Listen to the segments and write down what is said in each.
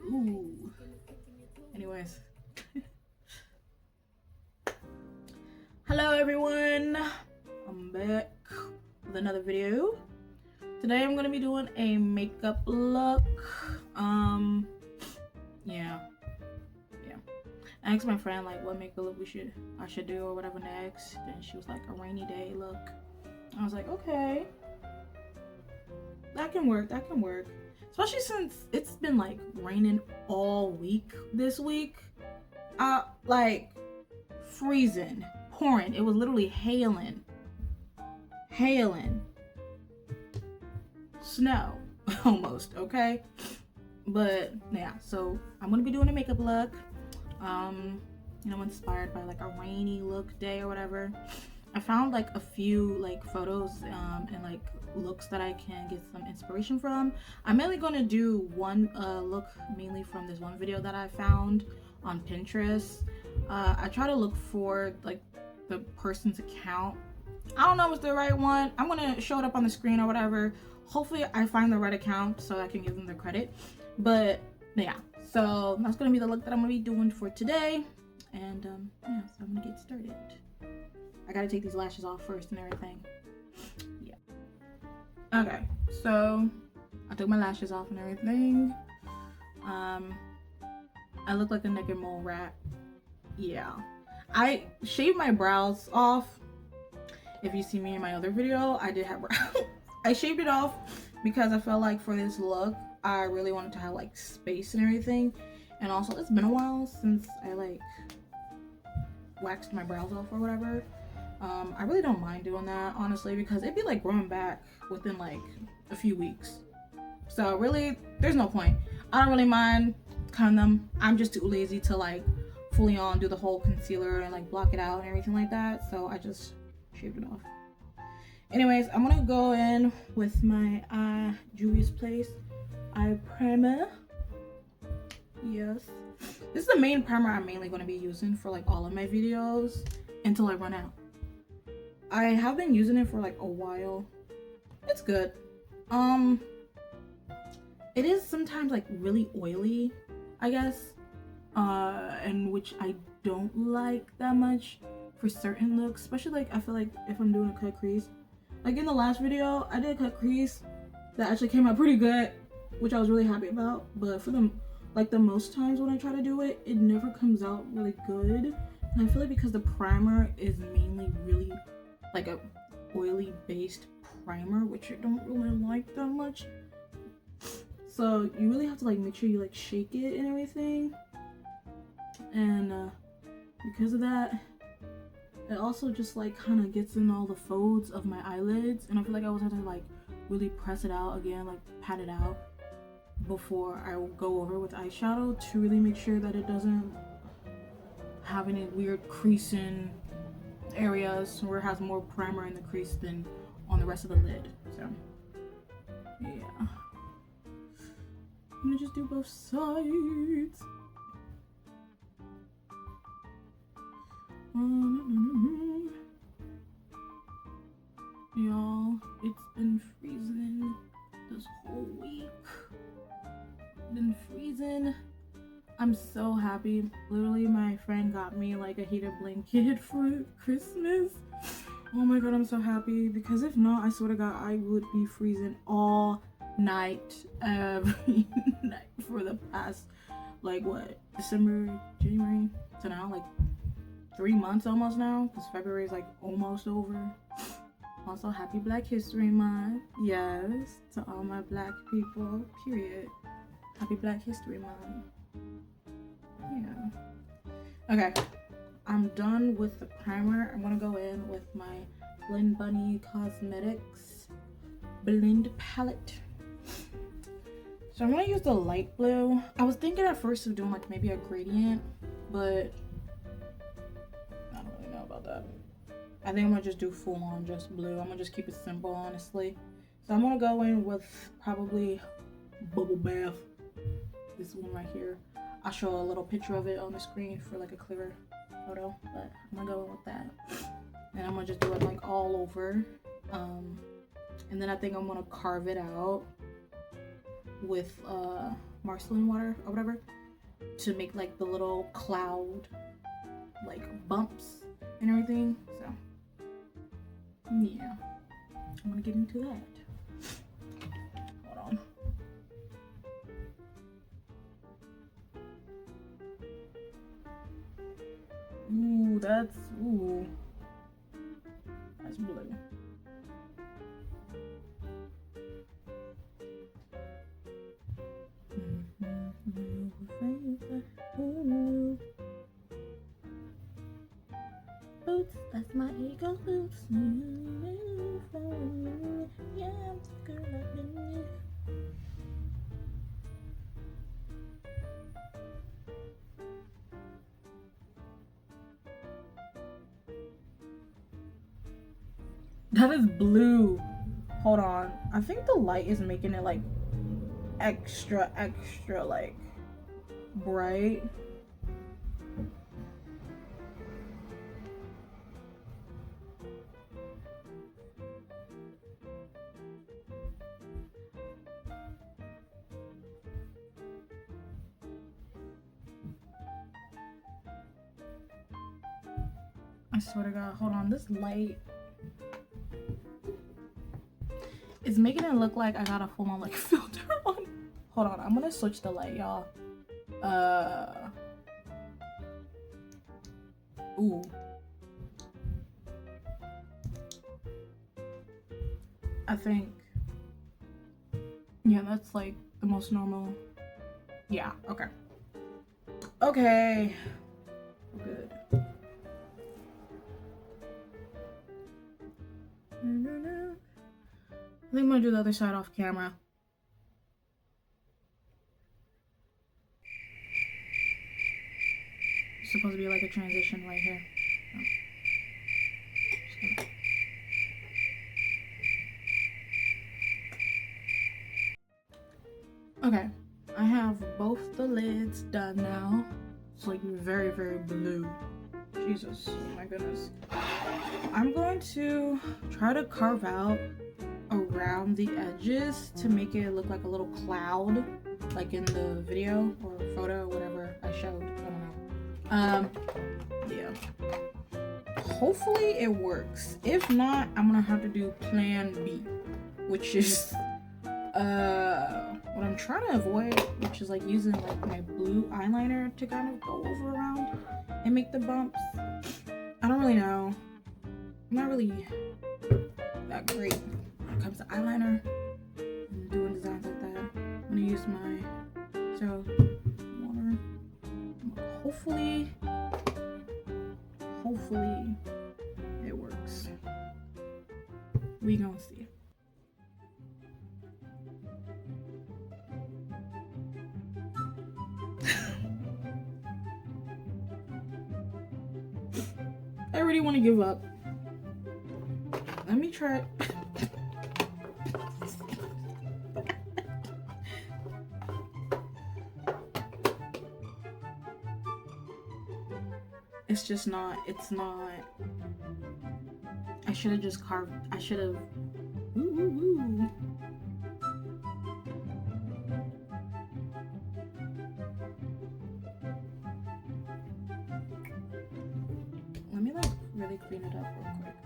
Ooh. Anyways. Hello everyone. I'm back with another video. Today I'm gonna be doing a makeup look. Yeah. I asked my friend like what makeup look I should do or whatever next. And she was like a rainy day look. I was like, okay. That can work. Especially since it's been like raining all week this week. Like freezing, pouring. It was literally hailing. Snow almost, okay? But yeah, so I'm gonna be doing a makeup look. Inspired by like a rainy look day or whatever. I found like a few like photos and like looks that I can get some inspiration from. I'm mainly gonna do one look mainly from this one video that I found on Pinterest. I try to look for like the person's account. I don't know if it's the right one. I'm gonna show it up on the screen or whatever. Hopefully I find the right account so I can give them the credit. But yeah, so that's gonna be the look that I'm gonna be doing for today. And yeah, so I'm gonna get started. I gotta take these lashes off first and everything. Yeah. Okay, so I took my lashes off and everything. I look like a naked mole rat. Yeah. I shaved my brows off. If you see me in my other video, I did have brows. I shaved it off because I felt like for this look, I really wanted to have like space and everything. And also, it's been a while since I like waxed my brows off or whatever. I really don't mind doing that, honestly, because it'd be like growing back within like a few weeks. So really, there's no point. I don't really mind cutting them. I'm just too lazy to like fully on do the whole concealer and like block it out and everything like that. So I just shaved it off. Anyways, I'm gonna go in with my Juvia's Place eye primer. Yes. This is the main primer I'm mainly going to be using for like all of my videos until I run out. I have been using it for like a while. It's good. It is sometimes like really oily, I guess, and which I don't like that much for certain looks, especially like I feel like if I'm doing a cut crease. Like in the last video, I did a cut crease that actually came out pretty good, which I was really happy about. But for the most times when I try to do it, it never comes out really good. And I feel like because the primer is mainly really like a oily based primer, which I don't really like that much. So you really have to like make sure you like shake it and everything. And because of that, it also just like kind of gets in all the folds of my eyelids, and I feel like I always have to like really press it out again, like pat it out before I go over with eyeshadow to really make sure that it doesn't have any weird creasing areas where it has more primer in the crease than on the rest of the lid. So yeah, I'm gonna just do both sides. Y'all, it's been freezing this whole week. Been freezing. I'm so happy. Literally, my friend got me like a heated blanket for Christmas. Oh my god, I'm so happy, because if not, I swear to god, I would be freezing all night, every night for the past like what, December, January to now, like 3 months almost now, because February is like almost over. Also, happy Black History Month. Yes, to all my black people, period. Happy Black History Month. Yeah. Okay, I'm done with the primer. I'm gonna go in with my Blend Bunny Cosmetics Blend Palette. So I'm gonna use the light blue. I was thinking at first of doing like maybe a gradient, but I don't really know about that. I think I'm gonna just do full on just blue. I'm gonna just keep it simple, honestly. So I'm gonna go in with probably Bubble Bath. This one right here. I'll show a little picture of it on the screen for like a clearer photo, but I'm gonna go in with that. And I'm gonna just do it like all over. And then I think I'm gonna carve it out with marceline water or whatever to make like the little cloud like bumps and everything. So yeah, I'm gonna get into that. Hold on. Ooh, that's blue. Boots, that's my ego boots. Yeah, I'm the girl I've been. That is blue. Hold on. I think the light is making it like extra like bright. I swear to God, hold on. This light is making it look like I got a full on like filter on. Hold on, I'm gonna switch the light, y'all. Ooh. I think, yeah, that's like the most normal. Yeah, okay. Okay. Good. I think I'm gonna do the other side off camera. It's supposed to be like a transition right here. Okay, I have both the lids done now. It's like very, very blue. Jesus, oh my goodness. I'm going to try to carve out around the edges to make it look like a little cloud, like in the video or photo or whatever I showed. I don't know. Yeah. Hopefully it works. If not, I'm gonna have to do plan B, which is what I'm trying to avoid, which is like using like my blue eyeliner to kind of go over around and make the bumps. I don't really know. I'm not really that great when it comes to eyeliner and doing designs like that. I'm gonna use my water. Hopefully it works. We gonna see. I really want to give up. Let me try. It's just not, it's not. I should have just carved, I should have. Let me like really clean it up real quick.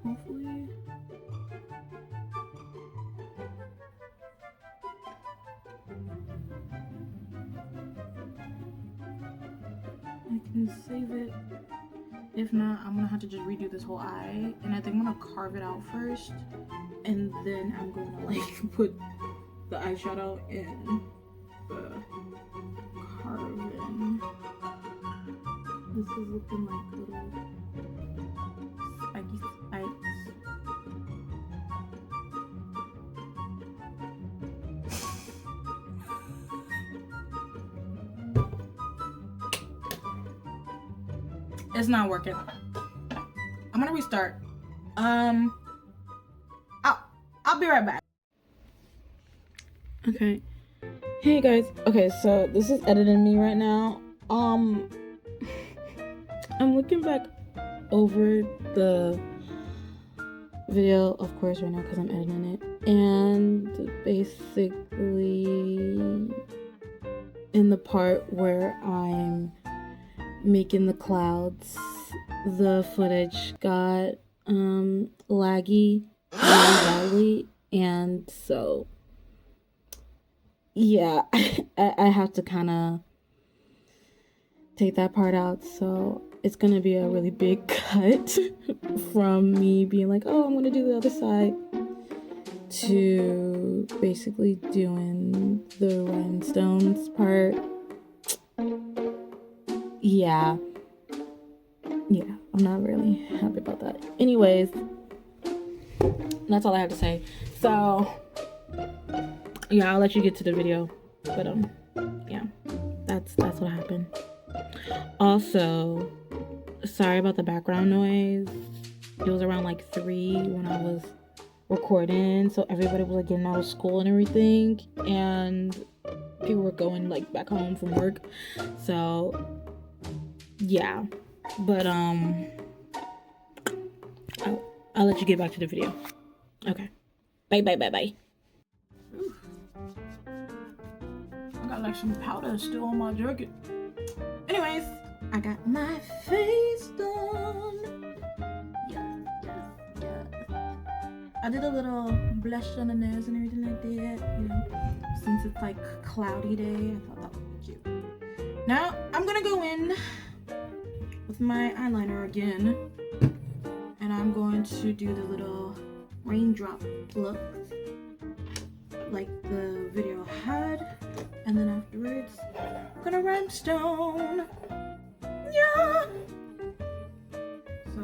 Hopefully. I can save it. If not, I'm gonna have to just redo this whole eye, and I think I'm gonna carve it out first, and then I'm gonna like put the eyeshadow in the carving. This is looking like little spiky spikes. It's not working. I'm gonna restart. I'll be right back. Okay. Hey guys. Okay, so this is editing me right now. I'm looking back over the video, of course, right now because I'm editing it. And basically, in the part where I'm making the clouds, the footage got laggy really badly, and so yeah, I have to kind of take that part out. So it's gonna be a really big cut from me being like, oh, I'm gonna do the other side, to basically doing the rhinestones part. Yeah, I'm not really happy about that. Anyways, that's all I have to say. So yeah, I'll let you get to the video, but yeah, that's what happened. Also, sorry about the background noise. It was around like 3 when I was recording, so everybody was like getting out of school and everything, and people were going like back home from work. So yeah, but I'll let you get back to the video. Okay, bye. Ooh. I got like some powder still on my jacket. Anyways, I got my face done. Yes. I did a little blush on the nose and everything like that, you know, since it's like cloudy day. I thought that would be cute. Now I'm gonna go in with my eyeliner again, and I'm going to do the little raindrop look like the video had, and then afterwards I'm gonna rhinestone. Yeah. So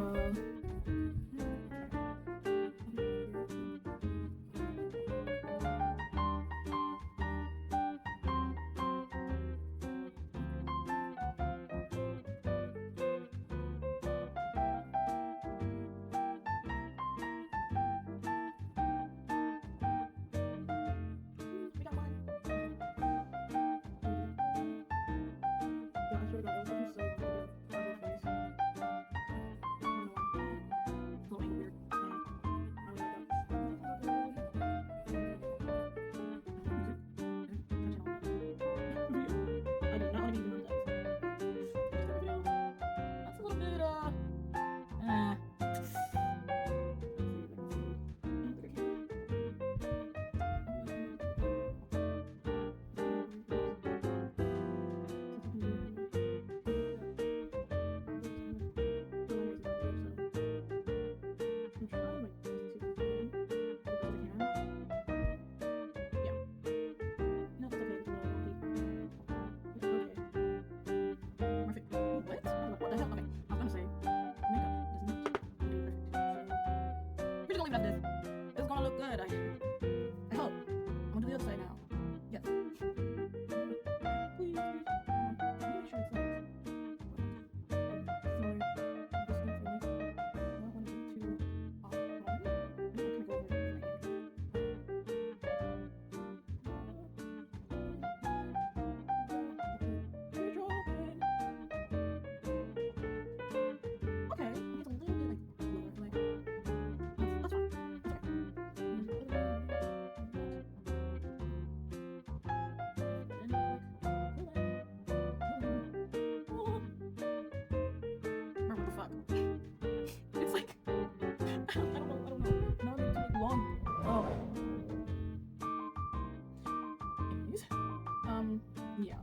yeah.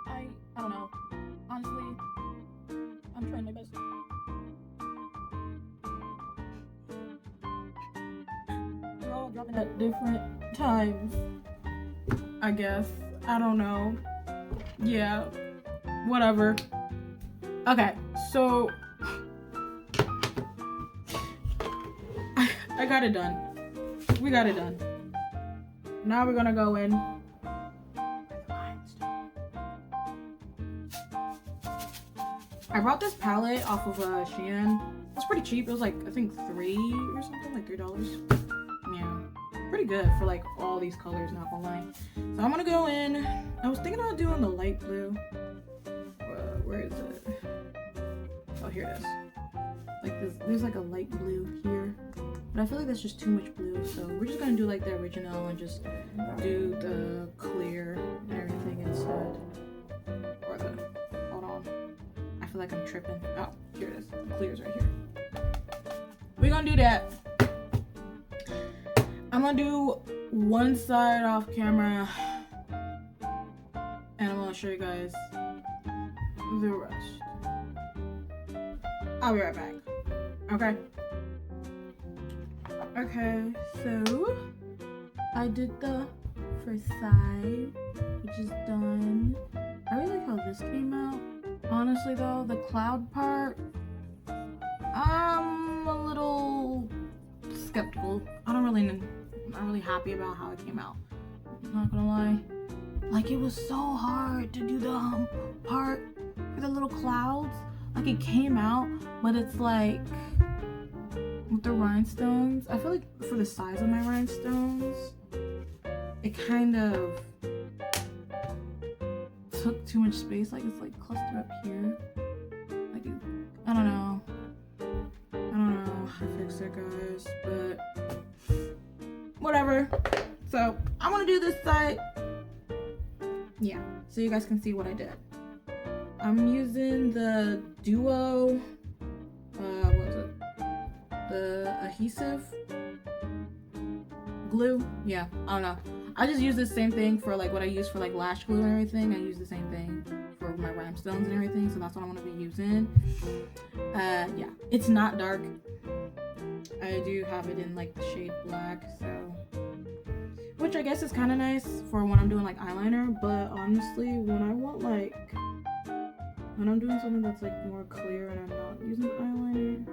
I don't know. Honestly, I'm trying my best. We're all dropping at different times, I guess. I don't know. Yeah. Whatever. Okay, so I got it done. We got it done. Now we're gonna go in. I bought this palette off of Shein. It was pretty cheap. It was like, I think $3 or something, like $3. Yeah, pretty good for like all these colors, not gonna lie. So I'm gonna go in. I was thinking about doing the light blue. Where is it? Oh, here it is. Like this, there's like a light blue here. but I feel like that's just too much blue, so we're just gonna do like the original and just do the clear and everything instead. Or the, hold on, I feel like I'm tripping. Oh, here it is, the clear's right here. We're gonna do that. I'm gonna do one side off camera and I'm gonna show you guys the rest. I'll be right back. Okay. Okay, so I did the first side, which is done. I really like how this came out. Honestly though, the cloud part, I'm a little skeptical. I'm not really happy about how it came out. I'm not gonna lie. Like, it was so hard to do the part for the little clouds. Like, it came out, but it's like with the rhinestones, I feel like for the size of my rhinestones, it kind of took too much space. Like, it's like clustered up here. Like, I don't know how to fix it, guys, but whatever. So I'm gonna do this side, yeah, so you guys can see what I did. I'm using the Duo, what is it? The adhesive glue. Yeah, I don't know. I just use the same thing for like what I use for like lash glue and everything. I use the same thing for my rhinestones and everything, so that's what I'm gonna be using. Yeah, it's not dark. I do have it in like the shade black, so, which I guess is kind of nice for when I'm doing like eyeliner, but honestly, when I'm doing something that's like more clear and I'm not using eyeliner,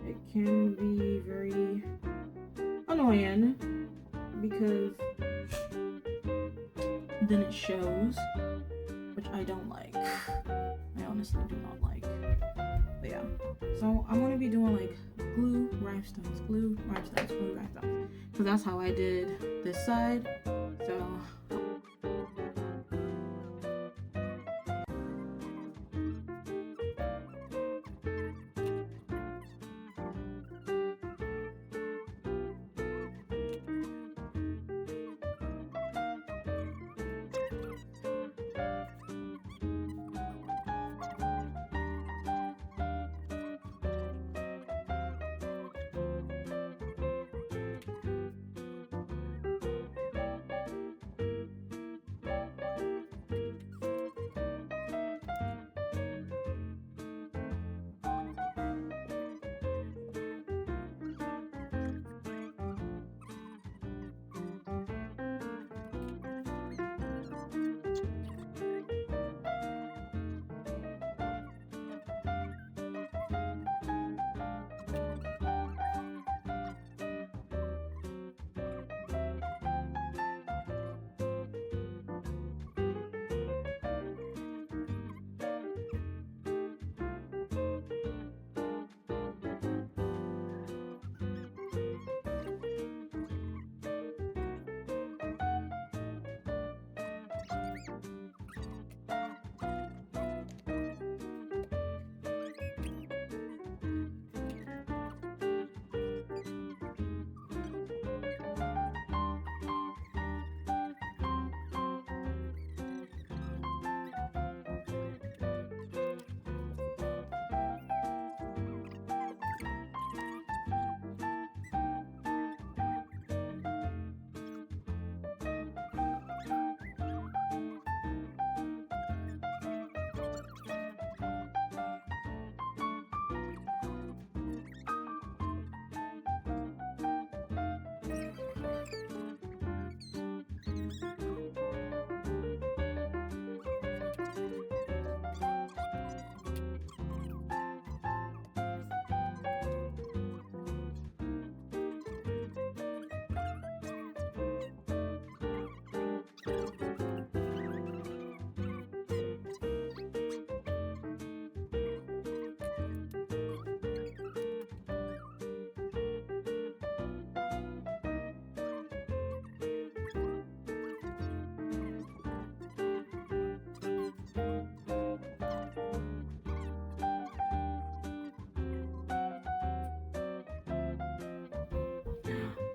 it can be very annoying because then it shows, which I don't like. I honestly do not like. But yeah, so I'm gonna be doing like glue, rhinestones, glue, rhinestones, glue, rhinestones, because that's how I did this side. So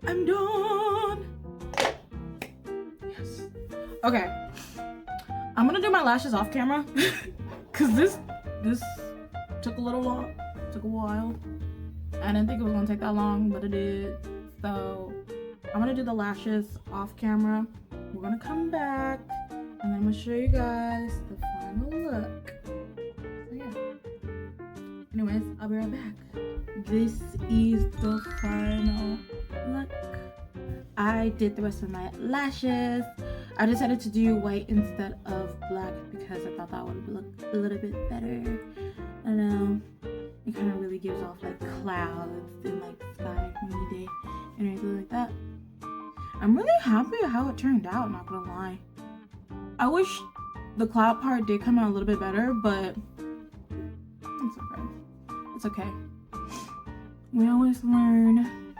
I'm done. Yes. Okay. I'm gonna do my lashes off camera because this took a little long, took a while. I didn't think it was gonna take that long, but it did. So I'm gonna do the lashes off camera. We're gonna come back and I'm gonna show you guys the final look. So yeah. Anyways, I'll be right back. This is the final look. I did the rest of my lashes. I decided to do white instead of black because I thought that would look a little bit better. I don't know. It kind of really gives off like clouds and like sky, rainy day, and everything like that. I'm really happy how it turned out, not gonna lie. I wish the cloud part did come out a little bit better, but it's okay. It's okay. We always learn,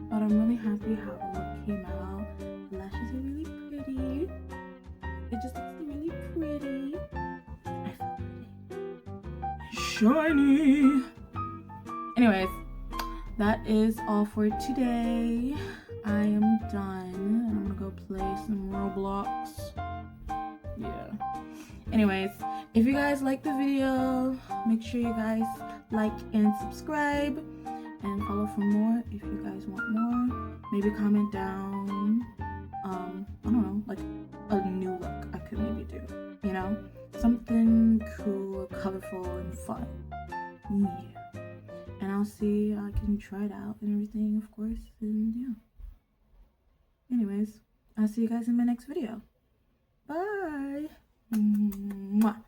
but I'm really happy how the look came out. The lashes are really pretty. It just looks really pretty. I feel pretty. Shiny. Anyways, that is all for today. I am done. I'm gonna go play some Roblox. Yeah. Anyways, if you guys like the video, make sure you guys like and subscribe and follow for more if you guys want more. Maybe comment down, I don't know, like a new look I could maybe do, you know? Something cool, colorful, and fun. Yeah. And I'll see, I can try it out and everything, of course, and yeah. Anyways, I'll see you guys in my next video. Bye! Mwah.